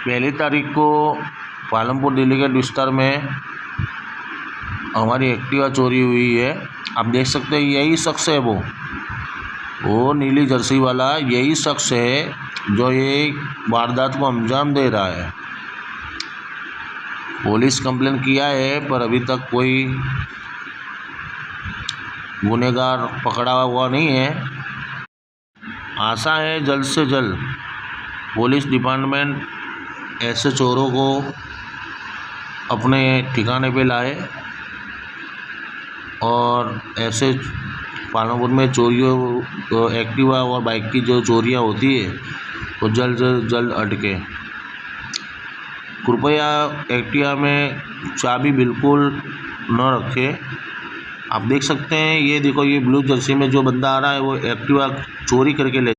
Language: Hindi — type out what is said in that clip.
पहली तारीख को पालमपुर दिल्ली गेट विस्तार में हमारी एक्टिवा चोरी हुई है। आप देख सकते हैं यही शख्स है, वो नीली जर्सी वाला यही शख्स है जो ये वारदात को अंजाम दे रहा है। पुलिस कंप्लेन किया है पर अभी तक कोई गुनहगार पकड़ा हुआ नहीं है। आशा है जल्द से जल्द पुलिस डिपार्टमेंट ऐसे चोरों को अपने ठिकाने पे लाए और ऐसे पालमपुर में चोरियों एक्टिवा और बाइक की जो चोरियां होती है वो जल्द से जल्द अटके। कृपया एक्टिवा में चाबी बिल्कुल न रखें। आप देख सकते हैं, ये देखो, ये ब्लू जर्सी में जो बंदा आ रहा है वो एक्टिवा चोरी करके ले